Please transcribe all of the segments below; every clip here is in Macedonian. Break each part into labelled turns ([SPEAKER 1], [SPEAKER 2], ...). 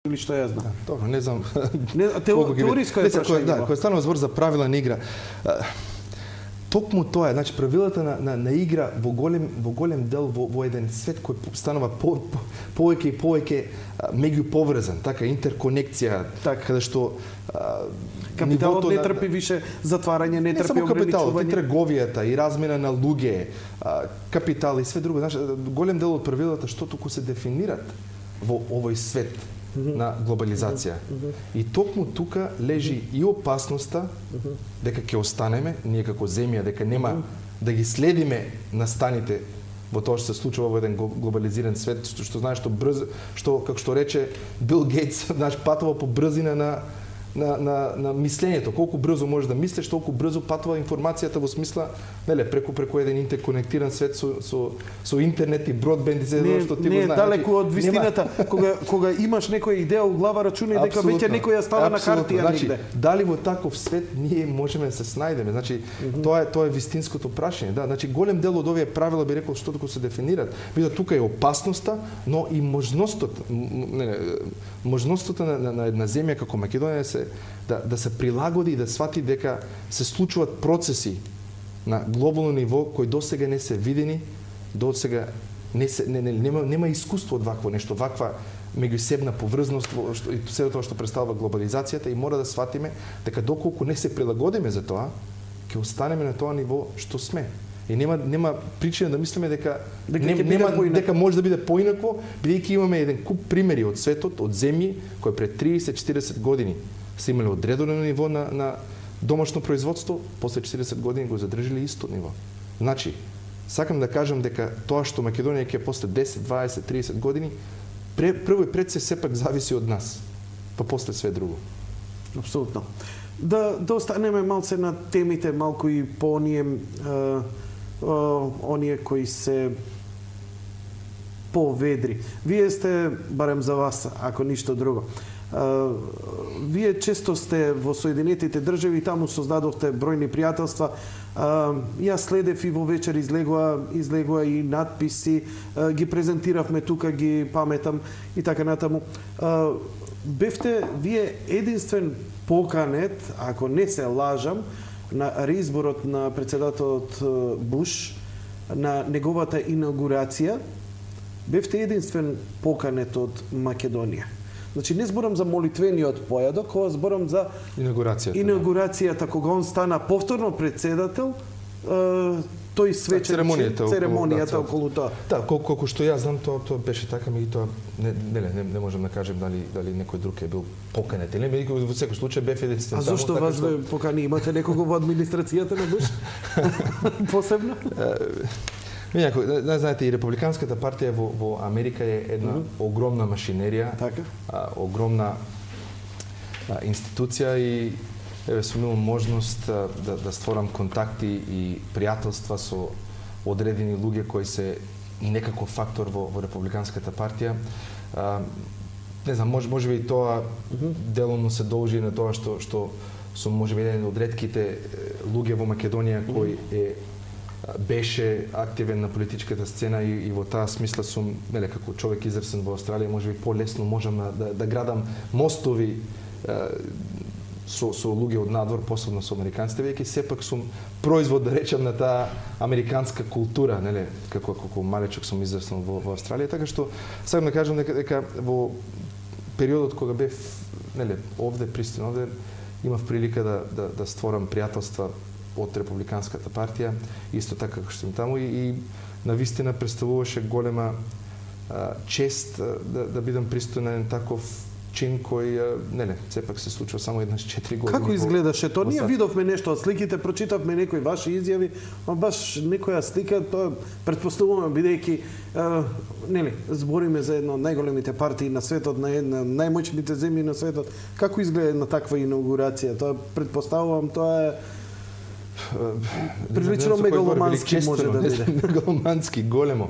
[SPEAKER 1] или што ја знам.
[SPEAKER 2] Добро, не знам.
[SPEAKER 1] Теоријско е прашање.
[SPEAKER 2] Да, кој станува збор за правила на игра. Токму тоа е, значи правилата на игра во голем дел во еден свет кој станува повеќе и повеќе меѓуповрзан, така интерконекција, каде што
[SPEAKER 1] капиталот не трпи више затварање, не трпи ограничување. Не само капиталот, и трговијата, и размена на луѓе, капитал и све друго. Значи, голем дел од правилата што туку се дефинират во овој свет на глобализација. И токму тука лежи и опасноста дека ќе останеме, ние како земја, дека нема да ги следиме настаните во тоа што се случува во еден глобализиран свет, што знаеш што како што рече Бил Гейтс, знаеш, патува по брзина на мислењето. Колку брзо можеш да мислиш, толку брзо патува информацијата во смисла, неле, преку еден интерконектиран свет со интернет и бродбенд и се што ти го знаеш. Не, далеку од вистината. Кога имаш некоја идеја у глава, рачунај дека веќе некоја става на хартија негде.
[SPEAKER 2] Дали во таков свет ние можеме да се снајдеме? Значи, тоа е вистинското прашање. Да, значи голем дел од овие правила би рекол што туку се дефинират. Бидо тука е опасноста, но и можностота на една земја како Македонија да се прилагоди и да свати дека се случуваат процеси на глобално ниво кои досега не се видени, досега нема искуство од вакво нешто, ваква меѓусебна поврзност и се тоа што представува глобализацијата, и мора да сватиме дека доколку не се прилагодиме за тоа, ќе останеме на тоа ниво што сме. И нема причина да мислиме дека може да биде поинакво, бидејќи имаме еден куп примери од светот, од земји кои пред 30-40 години се имале одредено ниво на домашно производство, после 40 години го задржале исто ниво. Значи, сакам да кажам дека тоа што Македонија ќе после 10, 20, 30 години прво и пред се сепак зависи од нас, па после све друго.
[SPEAKER 1] Апсолутно. Да останеме малце на темите, малку и по оние кои се поведри. Вие сте, барем за вас, ако ништо друго, вие често сте во Соединетите држави, таму создадовте бројни пријателства. Јас следев и во вечер излегува и надписи, ги презентиравме тука, ги паметам и така натаму. Бевте вие единствен поканет, ако не се лажам, на реизборот на председателот Буш, на неговата инаугурација, бевте единствен поканет од Македонија. Значи, не зборам за молитвениот појадок, ова зборам за инаугурацијата, кога он стана повторно председател, тој свечен церемонијата околу тоа.
[SPEAKER 2] Да, колку што јас знам, тоа беше така, меѓутоа не можам да кажем дали некој друг е бил поканет или не, во секој случај бев единствен.
[SPEAKER 1] А зошто вас покани? Имате некого во администрацијата на Буш? Посебно?
[SPEAKER 2] Знаете, и Републиканската партија во Америка е една огромна машинерија, огромна институција, и сум имал можност да створам контакти и пријателства со одредени луѓе кои се некаков фактор во Републиканската партија. Не знам, можеби и тоа деломно се должи на тоа што сум можеби еден од ретките луѓе во Македонија кој беше активен на политичката сцена, и во таа смисла сум, како човек израсен во Австралија, можеби полесно можам да градам мостови со луѓе од надвор, посебно со американците, веќе сепак сум производ, да речам, на таа американска култура, како малечок сум израснал во Австралија, така што сакам да кажам дека во периодот кога бев овде, пристан овде, имав прилика да створам пријателства од Републиканската партија, исто така како што сум таму, и навистина представуваше голема чест да бидам пристоен на еден таков чин кој, сепак се случува само еднаш 4 години.
[SPEAKER 1] Како изгледаше тоа? Ние видовме нешто од сликите, прочитавме некои ваши изјави, а баш некоја слика, тоа претпоставуваме, бидејќи збориме за една од најголемите партии на светот, на една од најмоćните земји на светот. Како изгледа една таква инаугурација? Тоа претпоставувам, тоа е прилично мегаломански може да биде.
[SPEAKER 2] Мегаломански, големо.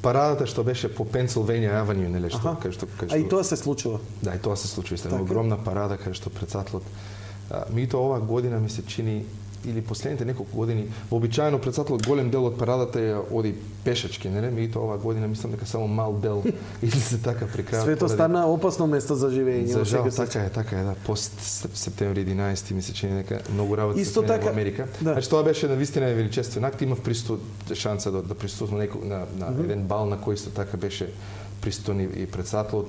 [SPEAKER 2] Парадата што беше по Пенсилванија Авеню, кај што...
[SPEAKER 1] А и тоа се случува?
[SPEAKER 2] Да, и тоа се случува. Огромна парада кај што председателот. Меѓутоа оваа година ми се чини или последните неколку години, вообичаено председателот голем дел од парадата ја оди пешачки, нели? Меѓутоа оваа година мислам дека само мал дел излезе така при крајот.
[SPEAKER 3] Свето стана опасно место за живење.
[SPEAKER 2] За жал, така е, да. Пост септември 11 ми се чини дека многу работи се во Америка.
[SPEAKER 3] Да.
[SPEAKER 2] Значи тоа беше навистина величествен акт, имав шанса да присуствувам на еден бал на кој исто така беше присутен и председателот.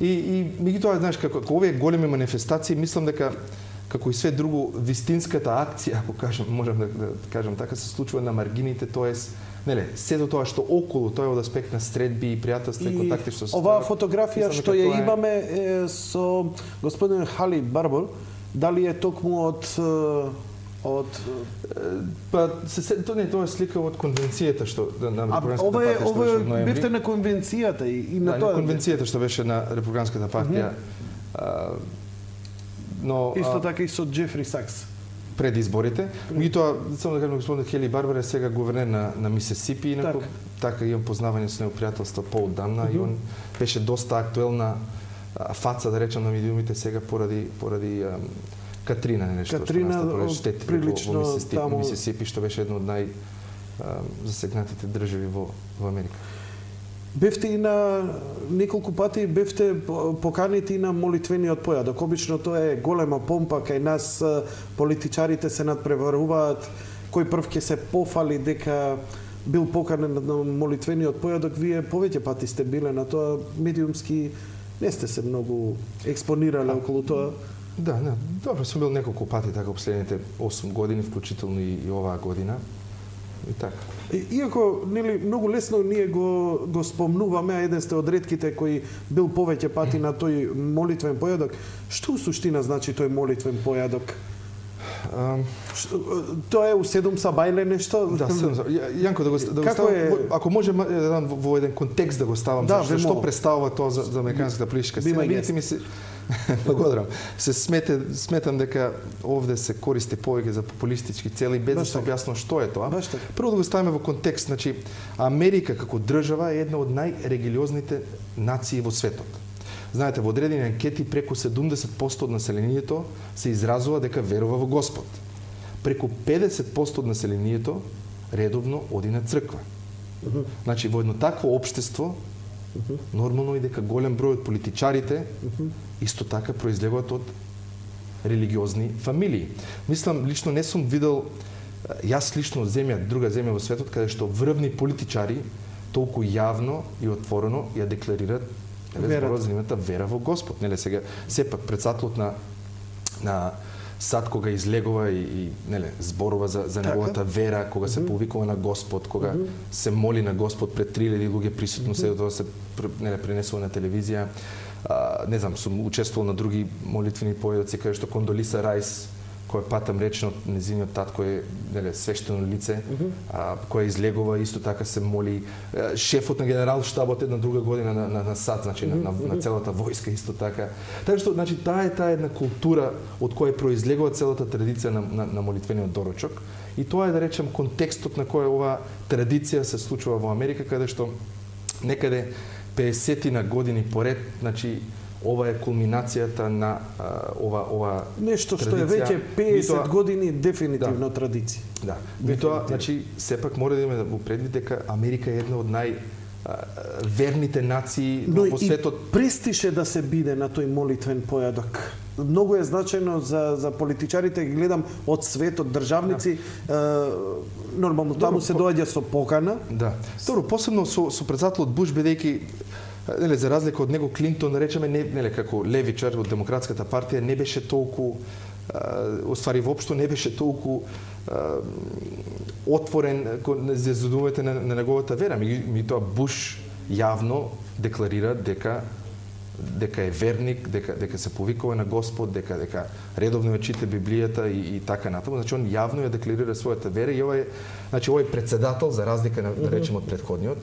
[SPEAKER 2] И меѓутоа, знаеш, како овие големи манифестации, мислам дека како и све друго, вистинската акција, ако кажем, можам да кажем така, се случува на маргините, тоест, неле, сето тоа што околу, тоа е од аспект на средби и пријателства и контакти што се
[SPEAKER 3] оваа фотографија што ја имаме со господин Хали Барбор, дали е токму од
[SPEAKER 2] па тоа е слика од конвенцијата што на
[SPEAKER 3] Републиканската партија што беше во ноември. Бевте на конвенцијата и на тоа.
[SPEAKER 2] На конвенцијата што беше на Републиканската партија. Но
[SPEAKER 3] исто така и со Джефри Сакс
[SPEAKER 2] пред изборите. Меѓутоа, само да кажам, господин Хели Барбер е сега гувернер на Мисисипи, инаку така имам познавање со него пријателство поодамна и он беше доста актуелна фаца, да речем, на медиумите сега поради Катрина, нешто што настапиле штети во Мисисипи, што беше едно од најзасегнатите држави во Америка.
[SPEAKER 3] Бевте и на неколку пати бевте поканети на молитвениот појадок. Обично тоа е голема помпа кај нас, политичарите се надпреваруваат, кој прв ќе се пофали дека бил поканен на молитвениот појадок. Вие повеќе пати сте биле на тоа, медиумски не сте се многу експонирале околу тоа.
[SPEAKER 2] Да, добро, сум бил неколку пати така последните 8 години, вклучително и оваа година. И така.
[SPEAKER 3] Иако нели многу лесно ние го спомнуваме, а еден сте од ретките кои бил повеќе пати на тој молитвен појадок. Што у суштина значи тој молитвен појадок? Тоа е у 7 сабајле нешто?
[SPEAKER 2] Да, 7. Јанко да го ставам, ако може во еден контекст да го ставам, што представува тоа за американската политичка сцена. Видите ми се благодарам. Се сметам дека овде се користи повеќе за популистички цели без да се објаснува што е тоа. Прво да го ставиме во контекст, значи Америка како држава е една од најрелигиозните нации во светот. Знаете, во одредени анкети преку 70% од населението се изразува дека верува во Господ. Преку 50% од населението редовно оди на црква. Значи во едно такво општество нормално е дека голем број од политичарите исто така произлегуваат од религиозни фамилии. Мислам, лично не сум видел, јас лично од друга земја во светот, каде што врвни политичари толку јавно и отворено ја декларираат вера во Господ. Неле сега сепак председателот на САД кога излегува и неле зборува за неговата вера, кога се повикува на Господ, кога се моли на Господ пред 3000 луѓе присутно, се тоа се пренесува на телевизија. Не знам, сум учествувал на други молитвени појадоци каде што Кондолиса Рајс, кој патам речено незиниот татко е свештено лице, кој излегува исто така се моли. Шефот на генералштабот една друга година на САД, значи на целата војска исто така. Така што значи таа е една култура од која произлегува целата традиција на молитвениот доручок и тоа е да речем контекстот на кој оваа традиција се случува во Америка, каде што некаде 50 години поред, значи ова е кулминацијата на ова
[SPEAKER 3] нешто што е веќе 50 години дефинитивно традиција.
[SPEAKER 2] Да. Тоа, значи, сепак мора да имаме во предвид дека Америка е една од верните нации во светот.
[SPEAKER 3] Но и престише да се биде на тој молитвен појадок. Многу е значајно за политичарите, ги гледам од светот, државници, нормално таму се доаѓа со покана.
[SPEAKER 2] Да. Добро, посебно со председателот Буш, бидејќи за разлика од него Клинтон, речеме, неле како левичар од Демократската партија, не беше толку оствари воопшто не беше толку отворен за задумите на неговата вера. Меѓутоа Буш јавно декларира дека е верник, дека се повикува на Господ, дека редовно ја чита Библијата и така натаму. Значи он јавно ја декларира својата вера и овој председател, за разлика да речеме од претходниот,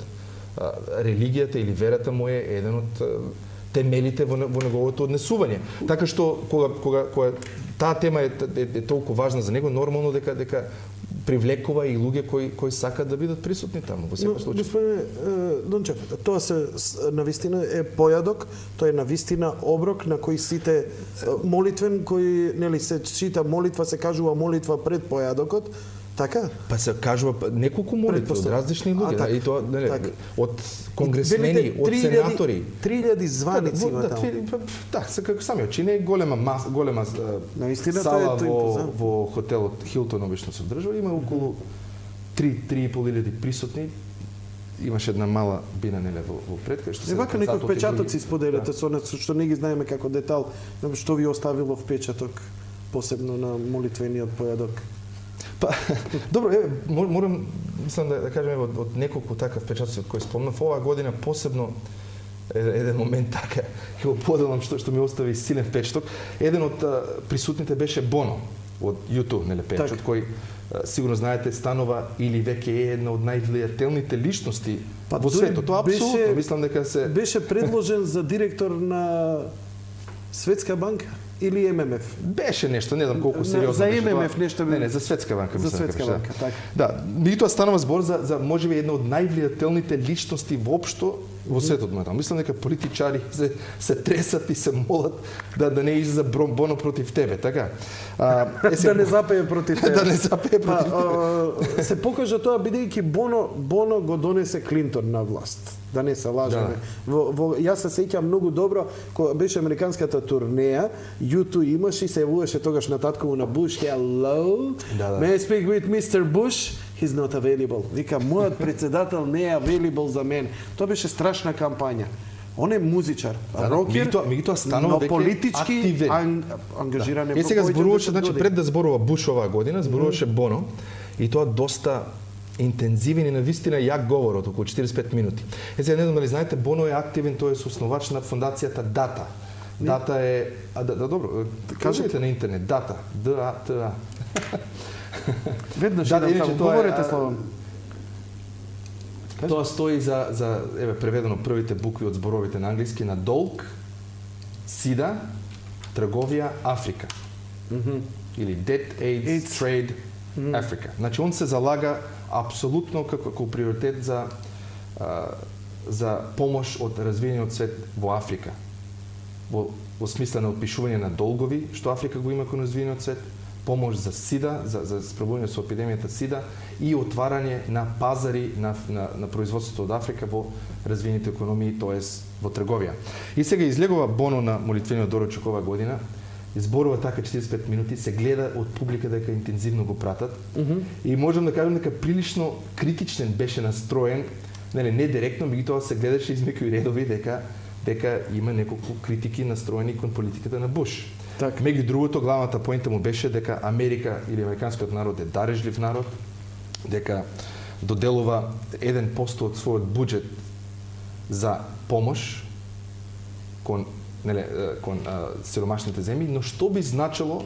[SPEAKER 2] религијата или верата му е еден од темелите во неговото однесување. Така што кога таа тема е толку важна за него, нормално дека привлекува и луѓе кои сакаат да бидат присутни таму во секој случај.
[SPEAKER 3] Господине Дончев, тоа навистина е појадок, тоа е навистина оброк на кој сите молитвен кој нели се чита молитва, се кажува молитва пред појадокот. Така?
[SPEAKER 2] Па се кажува неколку молитви од различни луѓе, и тоа нели од конгресмени, од сенатори.
[SPEAKER 3] 3000 званици има таму.
[SPEAKER 2] Да, се како самиот чини голема сала во хотелот Хилтон обично се одржува, има околу 3.500 присутни. Имаше една мала бина неле во пред кај што се
[SPEAKER 3] вака некои впечатоци споделете со нас што не ги знаеме како детал, што ви оставило впечаток посебно на молитвениот појадок.
[SPEAKER 2] Па, добро, морам, мислам да кажем од неколку така впечатоци кои спомнав оваа година посебно еден момент така ќе го поделам што ми остави силен впечаток. Еден од присутните беше Боно од YouTube, нели пејачот, кој сигурно знаете станува или веќе е една од највлијателните личности во светот. Тоа апсолутно мислам дека се
[SPEAKER 3] беше предложен за директор на Светска банка. Или ММФ?
[SPEAKER 2] Беше нешто, не знам колку сериозно
[SPEAKER 3] за
[SPEAKER 2] беше.
[SPEAKER 3] ММФ тоа. Нешто
[SPEAKER 2] Не, за Светска банка
[SPEAKER 3] мислам. За Светска банка, така.
[SPEAKER 2] Да, меѓутоа станува збор за можеби една од највлијателните личности воопшто во светот. Мислам дека политичари се тресат и се молат да не излезе Боно против тебе, така?
[SPEAKER 3] Да не запее против тебе.
[SPEAKER 2] Да не запее против тебе.
[SPEAKER 3] Се покажа тоа бидејќи Боно го донесе Клинтон на власт. Да не се лажеме. Јас се сеќам многу добро кога беше американската турнеја, U2 имаше и се јавуваше тогаш на таткову на Буш. Hello, may I speak with Mr. Bush? He's not available. Вика, мојот председател не е available за мен. Тоа беше страшна кампања. Он е музичар, рокер, но политички ангажиран е.
[SPEAKER 2] Сега зборуваше, значи пред да зборува Буш оваа година, зборуваше Боно и тоа доста интензивен и навистина јак говор од околу 45 минути. Сега не знам дали знаете, Боно е активен, тој е основач на фондацијата Дата. Дата е добро, кажете на интернет, Дата, D-A-T-A.
[SPEAKER 3] Веднаш говорете словом.
[SPEAKER 2] Тоа стои за еве преведено првите букви од зборовите на англиски на долг, сида, трговија, Африка. Или Debt, AIDS, Trade, Africa. Значи он се залага апсолутно како приоритет за помош од развиениот свет во Африка. Во смисла на отпишување на долгови, што Африка го има кон развиениот свет, помош за сида, за справување со епидемијата сида и отварање на пазари на производството од Африка во развиените економии, тоест во трговија. И сега излегува Боно на молитвениот доручок оваа година, зборува така 45 минути, се гледа од публика дека интензивно го пратат. И можам да кажам дека прилично критичен беше настроен, не директно, меѓутоа се гледаше измеѓу редови дека има неколку критики настроени кон политиката на Буш. Меѓу другото, главната поинта му беше дека Америка или американскиот народ е дарежлив народ, дека доделува 1% од својот буџет за помош кон сиромашните земји, но што би значило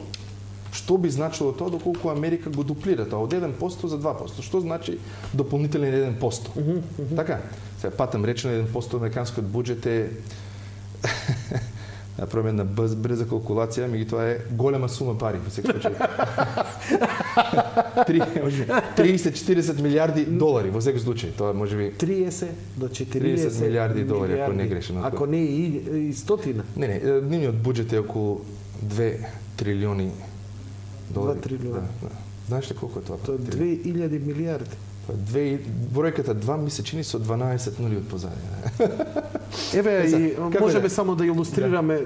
[SPEAKER 2] тоа доколку Америка го дуплира тоа од 1% за 2%? Што значи дополнителен 1%? Така, сега патам речено 1% американскиот буџет е направим една брза калкулација, меѓутоа е голема сума пари во секој случај. 30-40 милиарди долари во секој случај. Тоа можеби
[SPEAKER 3] 30 до 40
[SPEAKER 2] милиарди долари, ако не грешам.
[SPEAKER 3] Ако не и стотина.
[SPEAKER 2] Не, нивниот буџет е околу 2 трилиони долари.
[SPEAKER 3] 2 трилиони.
[SPEAKER 2] Знаеш ли колку е тоа?
[SPEAKER 3] Тоа 2000 милиарди.
[SPEAKER 2] Бројката 2 ми се чини со 12 нули од позади.
[SPEAKER 3] Еве, и можеме само да илустрираме